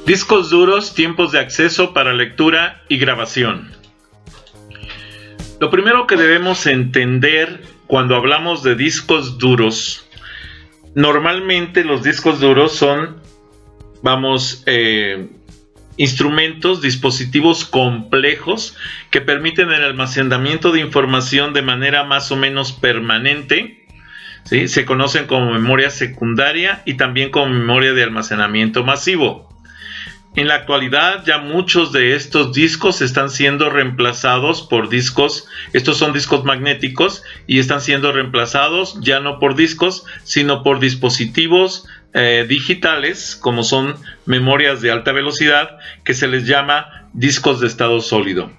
Discos duros, tiempos de acceso para lectura y grabación. Lo primero que debemos entender cuando hablamos de discos duros, normalmente los discos duros son, instrumentos, dispositivos complejos que permiten el almacenamiento de información de manera más o menos permanente. ¿Sí? Se conocen como memoria secundaria y también como memoria de almacenamiento masivo. En la actualidad ya muchos de estos discos están siendo reemplazados por discos, estos son discos magnéticos y están siendo reemplazados ya no por discos, sino por dispositivos digitales, como son memorias de alta velocidad, que se les llama discos de estado sólido.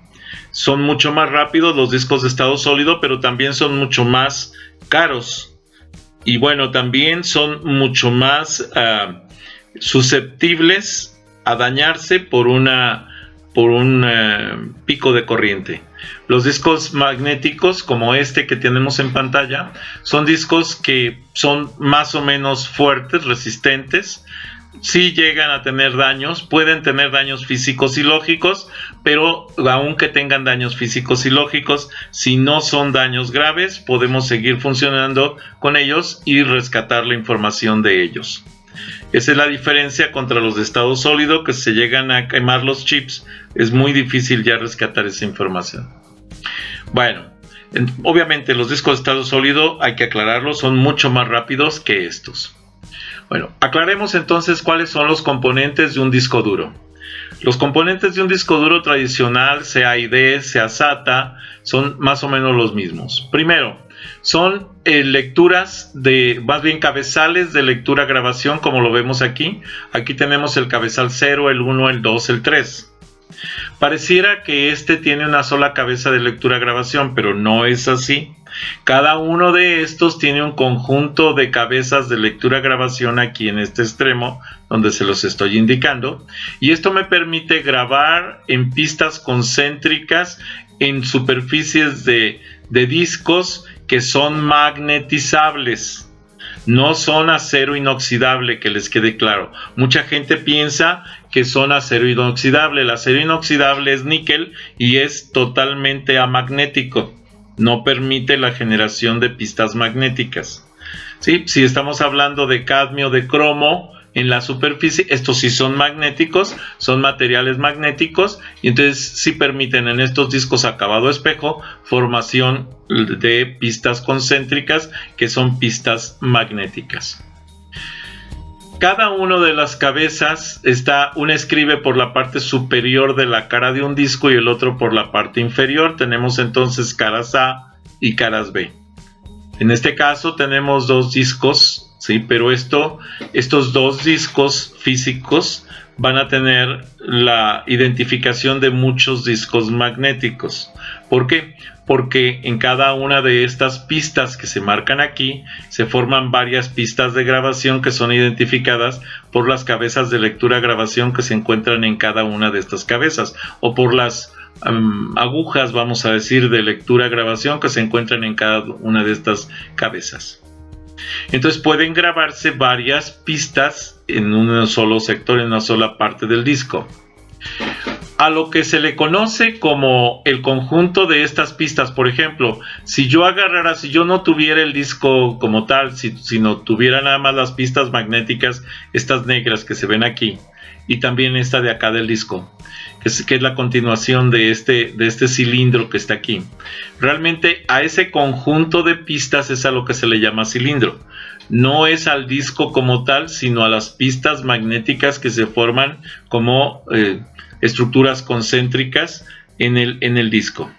Son mucho más rápidos los discos de estado sólido, pero también son mucho más caros. Y bueno, también son mucho más susceptibles a dañarse por un pico de corriente. Los discos magnéticos, como este que tenemos en pantalla, son discos que son más o menos fuertes, resistentes. Sí llegan a tener daños, pueden tener daños físicos y lógicos, pero aunque tengan daños físicos y lógicos, si no son daños graves, podemos seguir funcionando con ellos y rescatar la información de ellos. Esa es la diferencia contra los de estado sólido, que se llegan a quemar los chips, es muy difícil ya rescatar esa información. Bueno, obviamente los discos de estado sólido, hay que aclararlo, son mucho más rápidos que estos. Bueno, aclaremos entonces cuáles son los componentes de un disco duro. Los componentes de un disco duro tradicional, sea ID, sea SATA, son más o menos los mismos. Primero, son cabezales de lectura grabación, como lo vemos aquí. Aquí tenemos el cabezal 0, el 1, el 2, el 3. Pareciera que este tiene una sola cabeza de lectura grabación, pero no es así. Cada uno de estos tiene un conjunto de cabezas de lectura grabación aquí en este extremo, donde se los estoy indicando. Y esto me permite grabar en pistas concéntricas en superficies de discos que son magnetizables, no son acero inoxidable, que les quede claro. Mucha gente piensa que son acero inoxidable. El acero inoxidable es níquel y es totalmente amagnético, no permite la generación de pistas magnéticas. ¿Sí? Si estamos hablando de cadmio, de cromo, en la superficie, estos sí son magnéticos, son materiales magnéticos, y entonces sí permiten en estos discos acabado espejo formación de pistas concéntricas, que son pistas magnéticas. Cada una de las cabezas una escribe por la parte superior de la cara de un disco y el otro por la parte inferior. Tenemos entonces caras A y caras B. En este caso tenemos dos discos, ¿sí? Pero estos dos discos físicos van a tener la identificación de muchos discos magnéticos. ¿Por qué? Porque en cada una de estas pistas que se marcan aquí, se forman varias pistas de grabación que son identificadas por las cabezas de lectura grabación que se encuentran en cada una de estas cabezas, o por las agujas, vamos a decir, de lectura grabación que se encuentran en cada una de estas cabezas. Entonces pueden grabarse varias pistas en un solo sector, en una sola parte del disco. A lo que se le conoce como el conjunto de estas pistas, por ejemplo, si yo no tuviera el disco como tal, sino tuviera nada más las pistas magnéticas, estas negras que se ven aquí, y también esta de acá del disco, que es la continuación de este cilindro que está aquí. Realmente a ese conjunto de pistas es a lo que se le llama cilindro. No es al disco como tal, sino a las pistas magnéticas que se forman como estructuras concéntricas en el disco.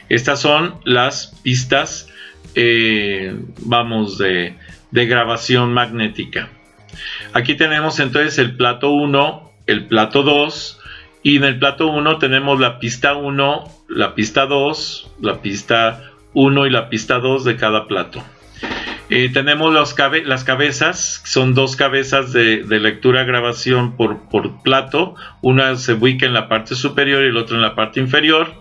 Estas son las pistas de grabación magnética. Aquí tenemos entonces el plato 1, el plato 2, y en el plato 1 tenemos la pista 1, la pista 2, la pista 1 y la pista 2 de cada plato. Tenemos las cabezas, son dos cabezas de lectura grabación por plato. Una se ubica en la parte superior y el otro en la parte inferior,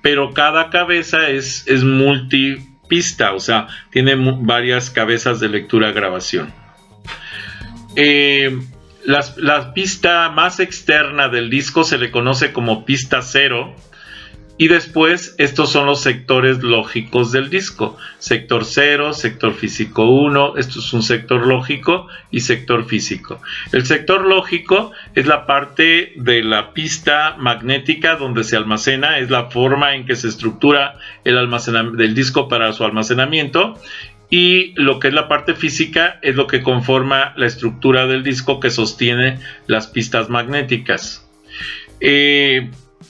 pero cada cabeza es multipista, o sea, tiene varias cabezas de lectura grabación. La pista más externa del disco se le conoce como pista 0. Y después estos son los sectores lógicos del disco. Sector 0, sector físico 1, esto es un sector lógico y sector físico. El sector lógico es la parte de la pista magnética donde se almacena, es la forma en que se estructura el almacenamiento del disco para su almacenamiento. Y lo que es la parte física es lo que conforma la estructura del disco que sostiene las pistas magnéticas.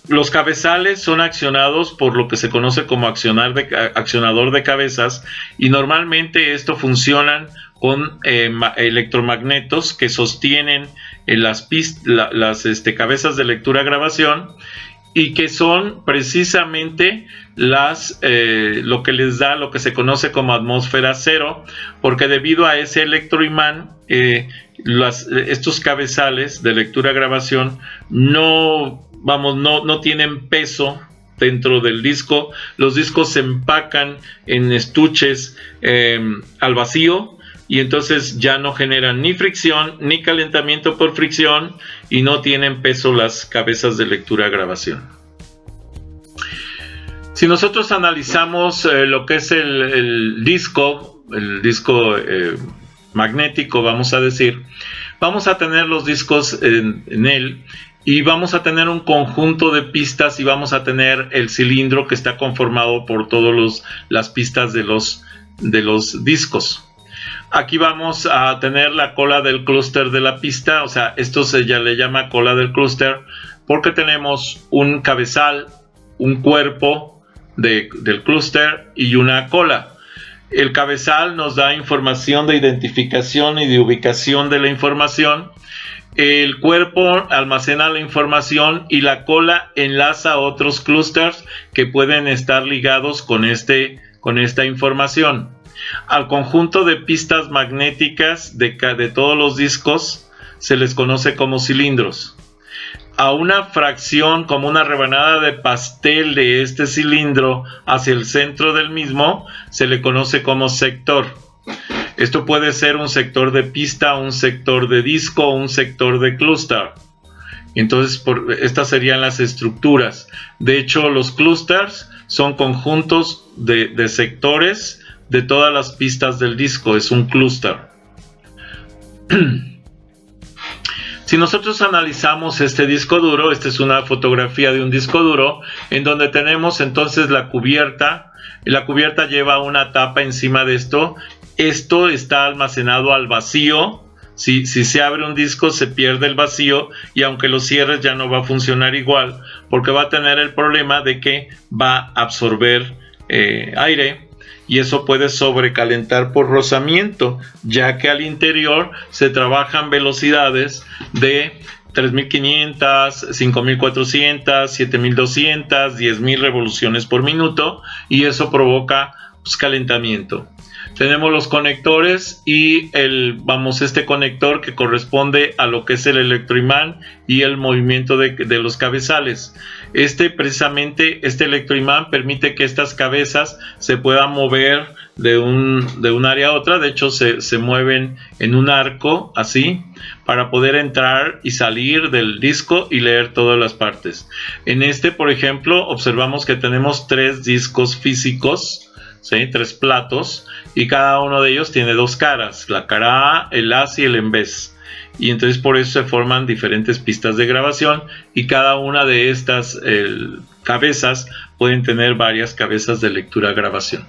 Los cabezales son accionados por lo que se conoce como accionador de cabezas, y normalmente esto funcionan con electromagnetos que sostienen las cabezas de lectura-grabación, y que son precisamente lo que les da lo que se conoce como atmósfera cero, porque debido a ese electroimán estos cabezales de lectura-grabación no tienen peso dentro del disco. Los discos se empacan en estuches al vacío, y entonces ya no generan ni fricción ni calentamiento por fricción, y no tienen peso las cabezas de lectura-grabación. Si nosotros analizamos lo que es el disco magnético, vamos a decir, vamos a tener los discos en él, y vamos a tener un conjunto de pistas, y vamos a tener el cilindro que está conformado por todas las pistas de los discos. Aquí vamos a tener la cola del clúster de la pista, o sea, esto ya le llama cola del clúster, porque tenemos un cabezal, un cuerpo del clúster y una cola. El cabezal nos da información de identificación y de ubicación de la información. El cuerpo almacena la información, y la cola enlaza a otros clústeres que pueden estar ligados con esta información. Al conjunto de pistas magnéticas de todos los discos se les conoce como cilindros. A una fracción, como una rebanada de pastel de este cilindro hacia el centro del mismo, se le conoce como sector. Esto puede ser un sector de pista, un sector de disco o un sector de clúster. Entonces, estas serían las estructuras. De hecho, los clústeres son conjuntos de sectores de todas las pistas del disco. Es un clúster. Si nosotros analizamos este disco duro, esta es una fotografía de un disco duro, en donde tenemos entonces la cubierta. La cubierta lleva una tapa encima de esto. Esto está almacenado al vacío. Si se abre un disco, se pierde el vacío, y aunque lo cierres ya no va a funcionar igual, porque va a tener el problema de que va a absorber aire, y eso puede sobrecalentar por rozamiento, ya que al interior se trabajan velocidades de 3500, 5400, 7200, 10000 revoluciones por minuto, y eso provoca calentamiento. Tenemos los conectores y este conector que corresponde a lo que es el electroimán y el movimiento de los cabezales. Precisamente este electroimán permite que estas cabezas se puedan mover de un área a otra. De hecho, se mueven en un arco así para poder entrar y salir del disco y leer todas las partes. En por ejemplo, observamos que tenemos 3 discos físicos, ¿sí? 3 platos, y cada uno de ellos tiene 2 caras, la cara A, el haz y el en vez, y entonces por eso se forman diferentes pistas de grabación, y cada una de estas cabezas pueden tener varias cabezas de lectura-grabación.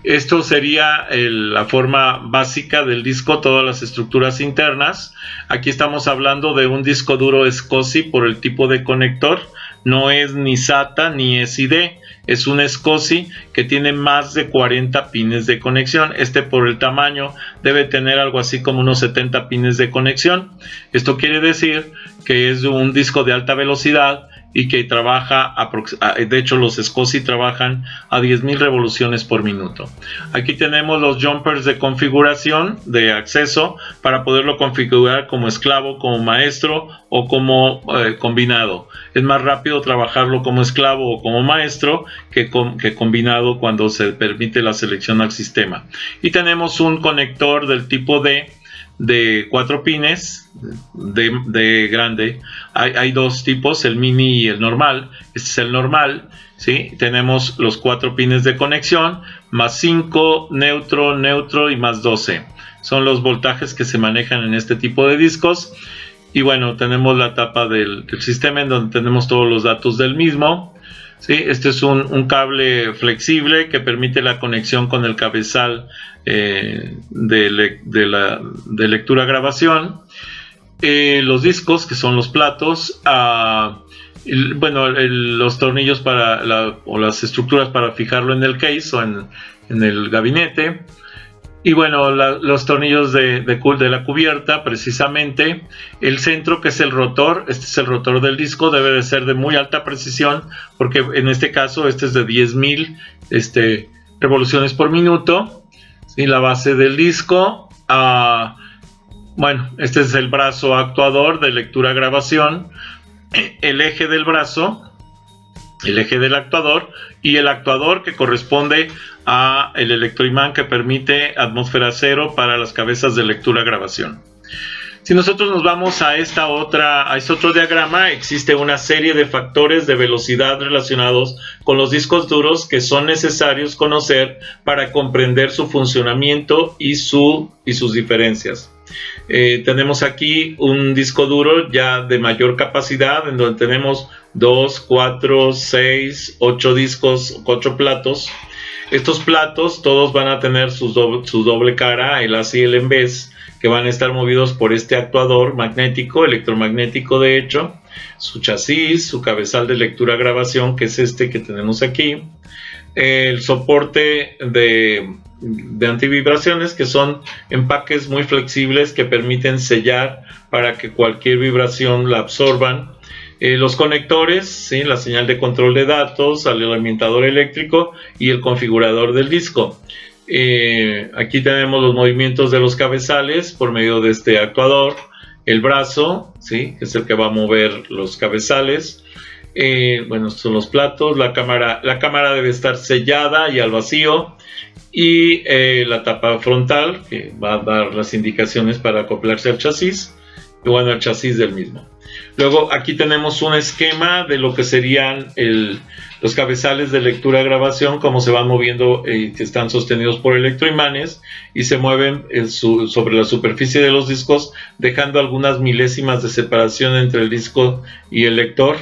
Esto sería la forma básica del disco, todas las estructuras internas. Aquí estamos hablando de un disco duro SCSI por el tipo de conector. No es ni SATA ni SID, es un SCSI que tiene más de 40 pines de conexión. Por el tamaño debe tener algo así como unos 70 pines de conexión. Esto quiere decir que es un disco de alta velocidad y que trabaja, de hecho los SCSI trabajan a 10.000 revoluciones por minuto. Aquí tenemos los jumpers de configuración de acceso para poderlo configurar como esclavo, como maestro o como combinado. Es más rápido trabajarlo como esclavo o como maestro que combinado cuando se permite la selección al sistema. Y tenemos un conector del tipo D de 4 pines de grande. Hay dos tipos, el mini y el normal. Este es el normal, ¿sí? Tenemos los 4 pines de conexión, más 5, neutro, neutro y más 12. Son los voltajes que se manejan en este tipo de discos. Y bueno, tenemos la tapa del sistema en donde tenemos todos los datos del mismo. ¿Sí? Este es un cable flexible que permite la conexión con el cabezal de lectura grabación. Los discos, que son los platos, bueno, los tornillos o las estructuras para fijarlo en el case o en el gabinete. Y bueno, los tornillos de la cubierta, precisamente. El centro, que es el rotor, este es el rotor del disco, debe de ser de muy alta precisión, porque en este caso este es de 10.000 revoluciones por minuto. ¿Sí? La base del disco, bueno, este es el brazo actuador de lectura-grabación, el eje del brazo, el eje del actuador, y el actuador que corresponde a el electroimán que permite atmósfera cero para las cabezas de lectura-grabación. Si nosotros nos vamos a este otro diagrama, existe una serie de factores de velocidad relacionados con los discos duros que son necesarios conocer para comprender su funcionamiento y sus diferencias. Tenemos aquí un disco duro ya de mayor capacidad, en donde tenemos 2, 4, 6, 8 discos, 8 platos. Estos platos todos van a tener su doble cara, el ACI y el en vez, que van a estar movidos por este actuador magnético, electromagnético de hecho, su chasis, su cabezal de lectura-grabación, que es este que tenemos aquí, el soporte de antivibraciones, que son empaques muy flexibles que permiten sellar para que cualquier vibración la absorban. Los conectores, ¿sí? La señal de control de datos, el alimentador eléctrico y el configurador del disco. Aquí tenemos los movimientos de los cabezales por medio de este actuador, el brazo, ¿sí? Que es el que va a mover los cabezales. Bueno, estos son los platos. La cámara debe estar sellada y al vacío, y la tapa frontal, que va a dar las indicaciones para acoplarse al chasis, y bueno, el chasis del mismo. Luego aquí tenemos un esquema de lo que serían los cabezales de lectura-grabación, cómo se van moviendo, que están sostenidos por electroimanes y se mueven sobre la superficie de los discos, dejando algunas milésimas de separación entre el disco y el lector,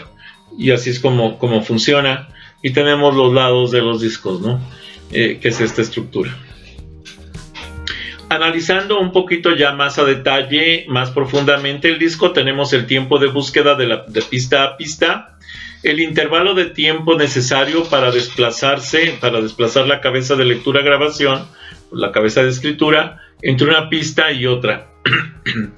y así es como funciona. Y tenemos los lados de los discos, ¿no? Que es esta estructura. Analizando un poquito ya más a detalle, más profundamente el disco, tenemos el tiempo de búsqueda de pista a pista, el intervalo de tiempo necesario para desplazar la cabeza de lectura-grabación, la cabeza de escritura, entre una pista y otra.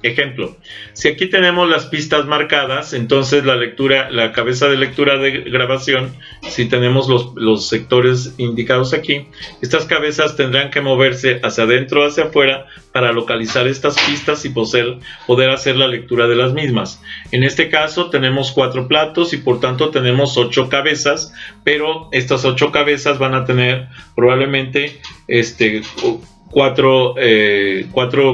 Ejemplo, si aquí tenemos las pistas marcadas, entonces la cabeza de lectura de grabación, si tenemos los sectores indicados aquí, estas cabezas tendrán que moverse hacia adentro o hacia afuera para localizar estas pistas y poder hacer la lectura de las mismas. En este caso tenemos 4 platos y por tanto tenemos 8 cabezas, pero estas 8 cabezas van a tener probablemente cuatro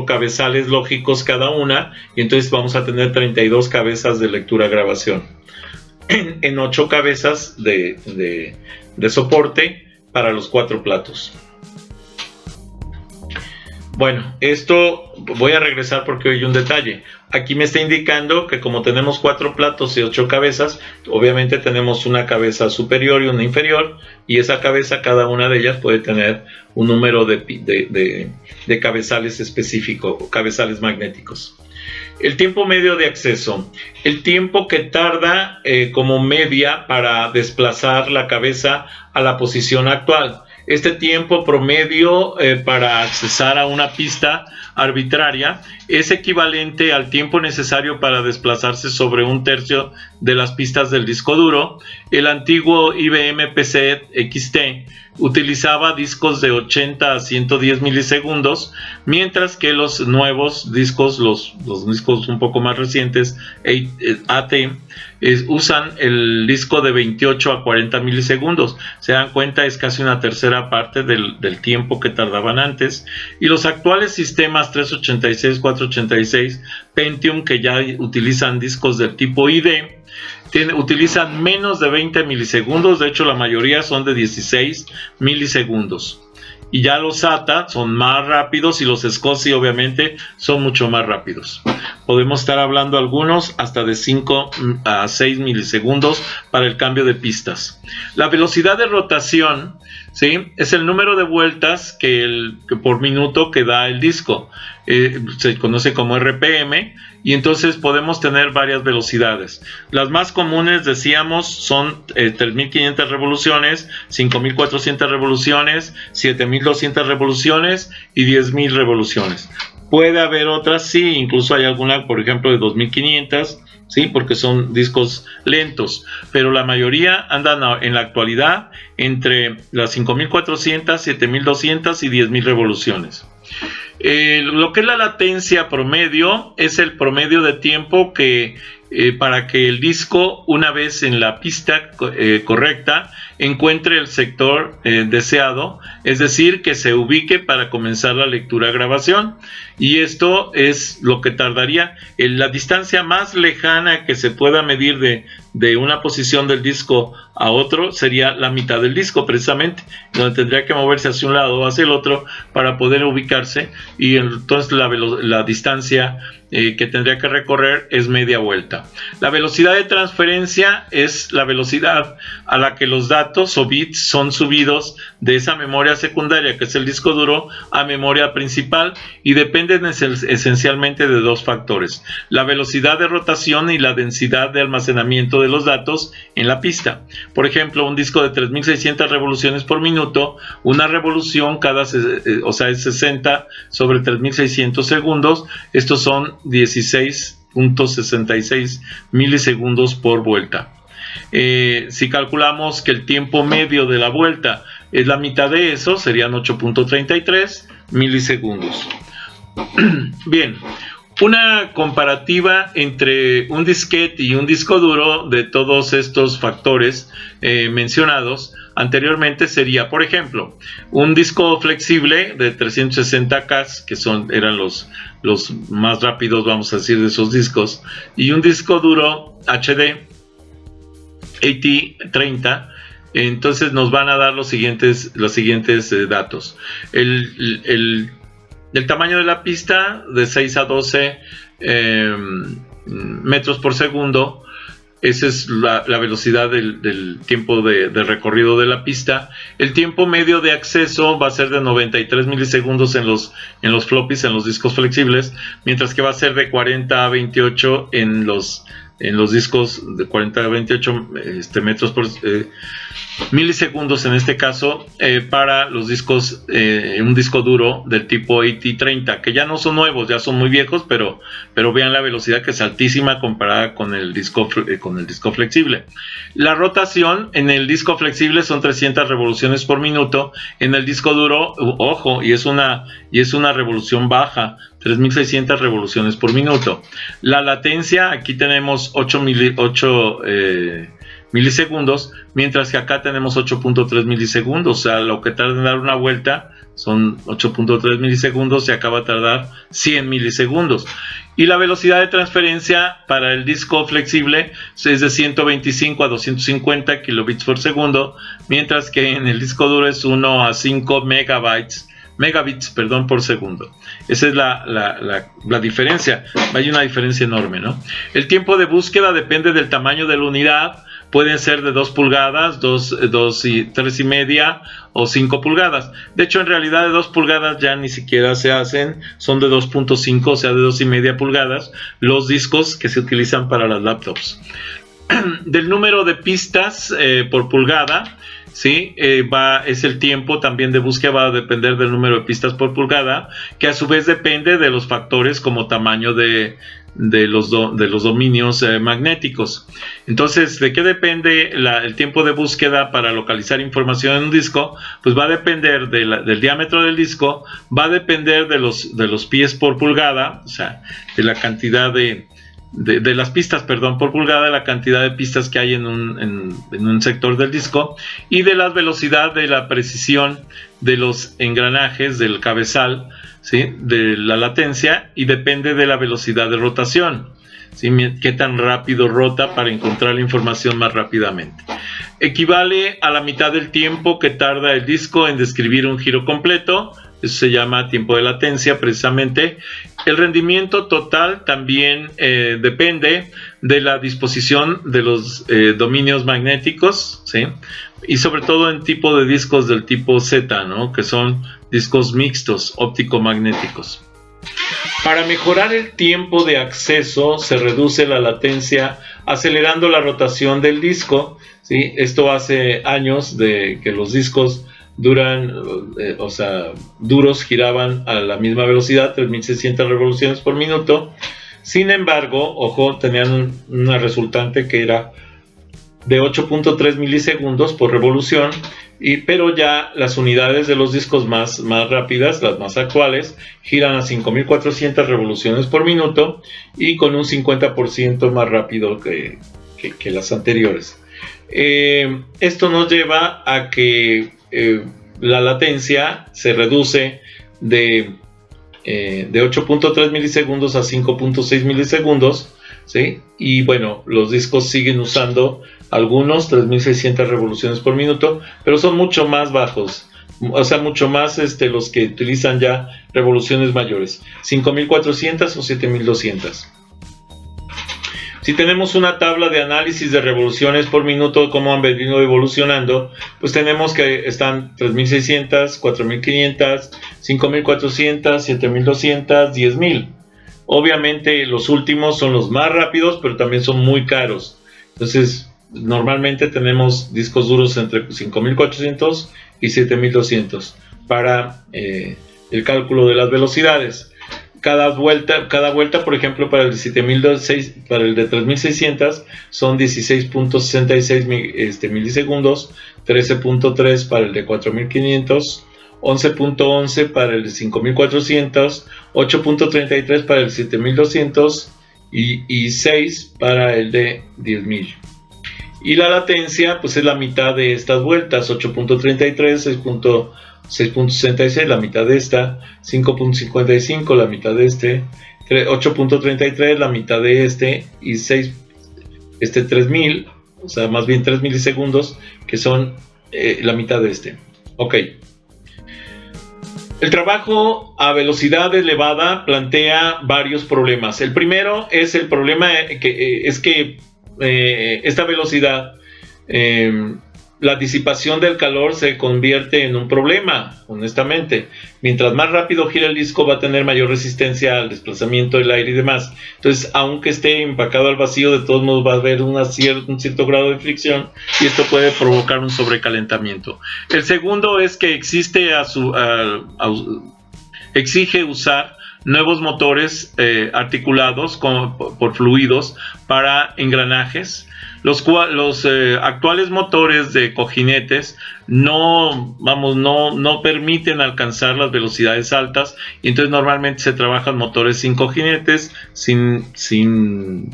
cabezales lógicos cada una, y entonces vamos a tener 32 cabezas de lectura-grabación en 8 cabezas de soporte para los 4 platos. Bueno, esto voy a regresar porque hay un detalle. Aquí me está indicando que como tenemos 4 platos y 8 cabezas, obviamente tenemos una cabeza superior y una inferior, y esa cabeza, cada una de ellas puede tener un número de cabezales específico, o cabezales magnéticos. El tiempo medio de acceso, el tiempo que tarda como media para desplazar la cabeza a la posición actual. Este tiempo promedio para accesar a una pista arbitraria es equivalente al tiempo necesario para desplazarse sobre 1/3 de las pistas del disco duro. El antiguo IBM PC XT utilizaba discos de 80 a 110 milisegundos, mientras que los nuevos discos, los discos un poco más recientes, AT, usan el disco de 28 a 40 milisegundos. Se dan cuenta, es casi una tercera parte del tiempo que tardaban antes. Y los actuales sistemas 386, 486, Pentium, que ya utilizan discos del tipo ID, utilizan menos de 20 milisegundos. De hecho, la mayoría son de 16 milisegundos. Y ya los SATA son más rápidos, y los SCSI obviamente son mucho más rápidos. Podemos estar hablando algunos hasta de 5 a 6 milisegundos para el cambio de pistas. La velocidad de rotación, ¿sí?, es el número de vueltas que por minuto que da el disco. Se conoce como RPM, y entonces podemos tener varias velocidades. Las más comunes, decíamos, son 3.500 revoluciones, 5.400 revoluciones, 7.200 revoluciones y 10.000 revoluciones. Puede haber otras, sí, incluso hay alguna, por ejemplo, de 2.500, sí, porque son discos lentos, pero la mayoría andan en la actualidad entre las 5.400, 7.200 y 10.000 revoluciones. Lo que es la latencia promedio es el promedio de tiempo que para que el disco, una vez en la pista correcta, encuentre el sector deseado, es decir, que se ubique para comenzar la lectura-grabación. Y esto es lo que tardaría. La distancia más lejana que se pueda medir de una posición del disco a otro sería la mitad del disco, precisamente, donde tendría que moverse hacia un lado o hacia el otro para poder ubicarse, y entonces la distancia que tendría que recorrer es media vuelta. La velocidad de transferencia es la velocidad a la que los datos o bits son subidos de esa memoria secundaria, que es el disco duro, a memoria principal, y dependen esencialmente de dos factores: la velocidad de rotación y la densidad de almacenamiento de los datos en la pista. Por ejemplo, un disco de 3.600 revoluciones por minuto, una revolución es 60 sobre 3.600 segundos. Estos son 16.66 milisegundos por vuelta. Si calculamos que el tiempo medio de la vuelta es la mitad de eso, serían 8.33 milisegundos. Bien, una comparativa entre un disquete y un disco duro de todos estos factores mencionados anteriormente sería, por ejemplo, un disco flexible de 360K, que eran los más rápidos, vamos a decir, de esos discos, y un disco duro HD AT30. Entonces nos van a dar los siguientes datos. El tamaño de la pista, de 6 a 12 metros por segundo. Esa es la velocidad del tiempo de recorrido de la pista. El tiempo medio de acceso va a ser de 93 milisegundos en los floppies, en los discos flexibles, mientras que va a ser de 40 a 28 en los discos de 40 a 28 metros por milisegundos, en este caso, para los discos, un disco duro del tipo AT30, que ya no son nuevos, ya son muy viejos, pero vean la velocidad, que es altísima comparada con el disco flexible. La rotación en el disco flexible son 300 revoluciones por minuto. En el disco duro, ojo, y es una revolución baja, 3.600 revoluciones por minuto. La latencia, aquí tenemos 8 milisegundos, mientras que acá tenemos 8.3 milisegundos. O sea, lo que tarda en dar una vuelta son 8.3 milisegundos, y acaba de tardar 100 milisegundos. Y la velocidad de transferencia para el disco flexible es de 125 a 250 kilobits por segundo, mientras que en el disco duro es 1 a 5 megabits por segundo. Esa es la diferencia. Hay una diferencia enorme, ¿no? El tiempo de búsqueda depende del tamaño de la unidad. Pueden ser de 2 pulgadas, 3,5 o 5 pulgadas. De hecho, en realidad de 2 pulgadas ya ni siquiera se hacen. Son de 2.5, o sea, de 2,5 pulgadas, los discos que se utilizan para las laptops. Del número de pistas por pulgada, ¿sí? Es el tiempo también de búsqueda, va a depender del número de pistas por pulgada, que a su vez depende de los factores como tamaño de de los dominios magnéticos. Entonces, ¿de qué depende el tiempo de búsqueda para localizar información en un disco? Pues va a depender del diámetro del disco, va a depender de los pies por pulgada, o sea, de la cantidad de las pistas, perdón, por pulgada, la cantidad de pistas que hay en un sector del disco, y de la velocidad, de la precisión de los engranajes del cabezal, ¿sí?, de la latencia, y depende de la velocidad de rotación, ¿sí?, qué tan rápido rota para encontrar la información más rápidamente. Equivale a la mitad del tiempo que tarda el disco en describir un giro completo. Eso se llama tiempo de latencia, precisamente. El rendimiento total también depende de la disposición de los dominios magnéticos, ¿sí?, y sobre todo en tipo de discos del tipo Z, ¿no?, que son discos mixtos óptico-magnéticos. Para mejorar el tiempo de acceso se reduce la latencia acelerando la rotación del disco, ¿sí? Esto hace años de que los discos duros giraban a la misma velocidad, 3600 revoluciones por minuto. Sin embargo, ojo, tenían una resultante que era de 8.3 milisegundos por revolución, pero ya las unidades de los discos más rápidas, las más actuales, giran a 5400 revoluciones por minuto y con un 50% más rápido que las anteriores. Esto nos lleva a que la latencia se reduce de 8.3 milisegundos a 5.6 milisegundos, ¿sí? Y bueno, los discos siguen usando algunos 3600 revoluciones por minuto, pero son mucho más bajos, o sea, mucho más los que utilizan ya revoluciones mayores, 5400 o 7200. Si tenemos una tabla de análisis de revoluciones por minuto, cómo han venido evolucionando, pues tenemos que están 3600, 4500, 5400, 7200, 10000. Obviamente los últimos son los más rápidos, pero también son muy caros. Entonces, normalmente tenemos discos duros entre 5400 y 7200 para el cálculo de las velocidades. Cada vuelta, por ejemplo, para el de 3600 son 16.66 milisegundos, 13.3 para el de 4500, 11.11 para el de 5400, 8.33 para el 7200 y 6 para el de 10000. Y la latencia pues es la mitad de estas vueltas, 8.33, 6.66 la mitad de esta, 5.55 la mitad de este, 8.33 la mitad de este y 3000, o sea, más bien 3 milisegundos, que son la mitad de este. Ok. El trabajo a velocidad elevada plantea varios problemas. El primero es el problema que esta velocidad, la disipación del calor se convierte en un problema, honestamente. Mientras más rápido gira el disco, va a tener mayor resistencia al desplazamiento del aire y demás. Entonces, aunque esté empacado al vacío, de todos modos va a haber un cierto grado de fricción y esto puede provocar un sobrecalentamiento. El segundo es que exige usar nuevos motores articulados por fluidos para engranajes. Los actuales motores de cojinetes no permiten alcanzar las velocidades altas, y entonces normalmente se trabajan motores sin cojinetes, sin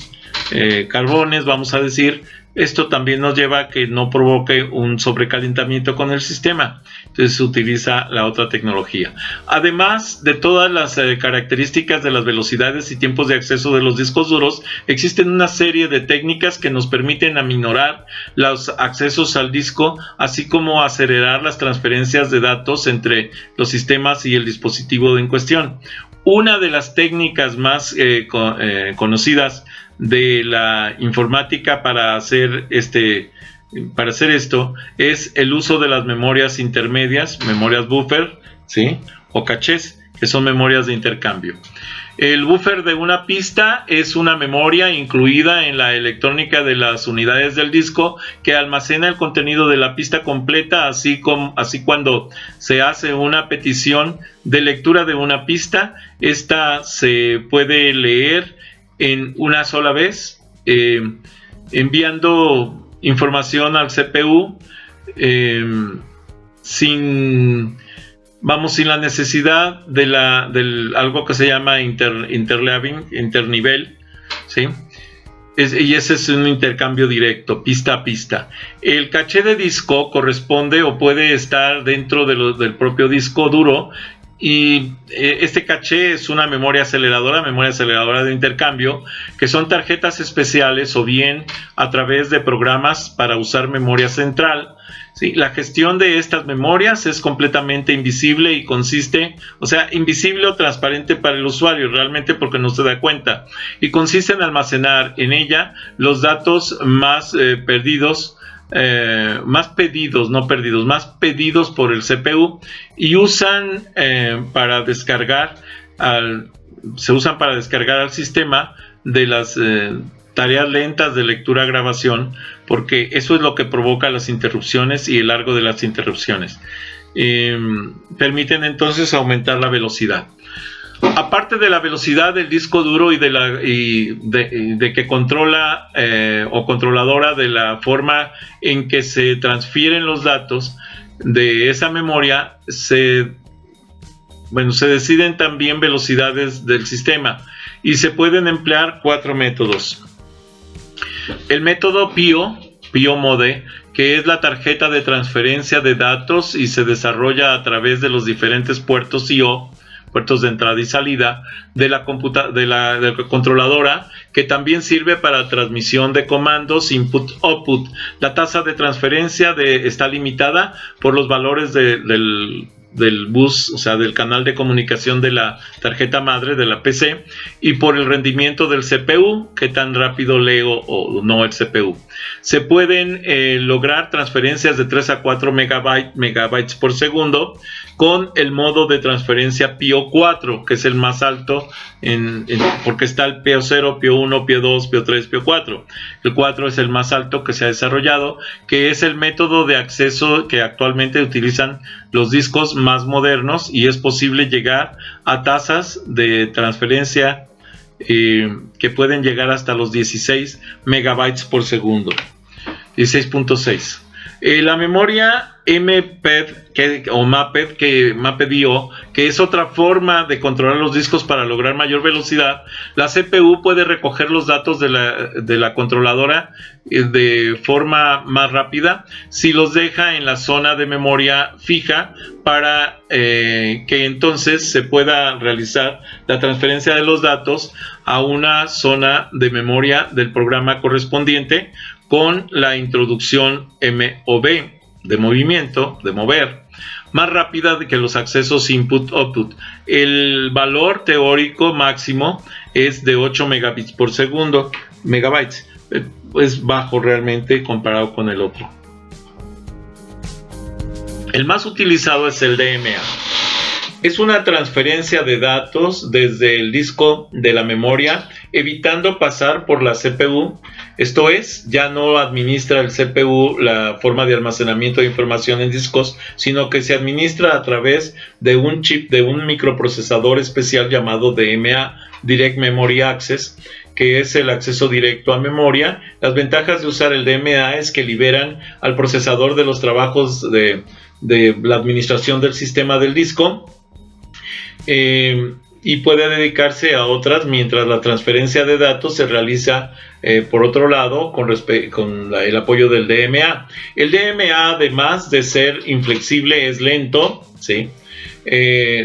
carbones, vamos a decir. Esto también nos lleva a que no provoque un sobrecalentamiento con el sistema. Entonces se utiliza la otra tecnología. Además de todas las características de las velocidades y tiempos de acceso de los discos duros, existen una serie de técnicas que nos permiten aminorar los accesos al disco, así como acelerar las transferencias de datos entre los sistemas y el dispositivo en cuestión. Una de las técnicas más conocidas de la informática para hacer esto es el uso de las memorias intermedias, memorias buffer, ¿sí?, o cachés, que son memorias de intercambio. El buffer de una pista es una memoria incluida en la electrónica de las unidades del disco que almacena el contenido de la pista completa, así cuando se hace una petición de lectura de una pista, esta se puede leer en una sola vez, enviando información al CPU sin la necesidad de algo que se llama interleaving, internivel, ¿sí? Y ese es un intercambio directo, pista a pista. El caché de disco corresponde o puede estar dentro del propio disco duro, y este caché es una memoria aceleradora de intercambio, que son tarjetas especiales o bien a través de programas para usar memoria central. Sí, la gestión de estas memorias es completamente invisible y invisible o transparente para el usuario, realmente, porque no se da cuenta, y consiste en almacenar en ella los datos más pedidos por el CPU, y se usan para descargar al sistema de las tareas lentas de lectura-grabación, porque eso es lo que provoca las interrupciones y el largo de las interrupciones. Permiten entonces aumentar la velocidad. Aparte de la velocidad del disco duro y de que controla o controladora de la forma en que se transfieren los datos de esa memoria, se deciden también velocidades del sistema, y se pueden emplear 4 métodos. El método PIO Mode, que es la tarjeta de transferencia de datos y se desarrolla a través de los diferentes puertos I/O, puertos de entrada y salida de la controladora, que también sirve para transmisión de comandos input-output. La tasa de transferencia está limitada por los valores del bus, o sea, del canal de comunicación de la tarjeta madre de la PC, y por el rendimiento del CPU, que tan rápido lee o no el CPU. Se pueden lograr transferencias de 3 a 4 megabytes por segundo con el modo de transferencia PIO 4, que es el más alto, porque está el PIO 0, PIO 1, PIO 2, PIO 3, PIO 4. El 4 es el más alto que se ha desarrollado, que es el método de acceso que actualmente utilizan los discos más modernos, y es posible llegar a tasas de transferencia que pueden llegar hasta los 16 megabytes por segundo, 16.6. La memoria MPEG o MAPED-IO, que es otra forma de controlar los discos para lograr mayor velocidad. La CPU puede recoger los datos de la controladora de forma más rápida si los deja en la zona de memoria fija, para que entonces se pueda realizar la transferencia de los datos a una zona de memoria del programa correspondiente, con la introducción MOV, de movimiento, de mover, más rápida que los accesos input-output. El valor teórico máximo es de 8 megabits por segundo, megabytes. Es bajo realmente comparado con el otro. El más utilizado es el DMA. Es una transferencia de datos desde el disco de la memoria, evitando pasar por la CPU. Esto es, ya no administra el CPU la forma de almacenamiento de información en discos, sino que se administra a través de un chip, de un microprocesador especial llamado DMA, Direct Memory Access, que es el acceso directo a memoria. Las ventajas de usar el DMA es que liberan al procesador de los trabajos de la administración del sistema del disco, y puede dedicarse a otras, mientras la transferencia de datos se realiza por otro lado con el apoyo del DMA. El DMA, además de ser inflexible, es lento, ¿sí?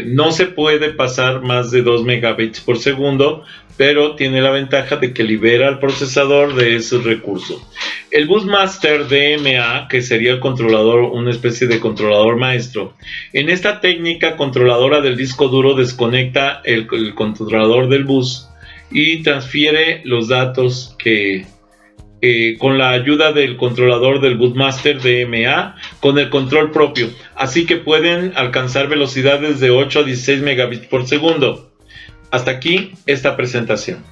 No se puede pasar más de 2 megabits por segundo, pero tiene la ventaja de que libera al procesador de ese recurso. El Busmaster DMA, que sería el controlador, una especie de controlador maestro. En esta técnica controladora del disco duro, desconecta el controlador del bus y transfiere los datos que con la ayuda del controlador del Busmaster DMA con el control propio. Así que pueden alcanzar velocidades de 8 a 16 megabits por segundo. Hasta aquí esta presentación.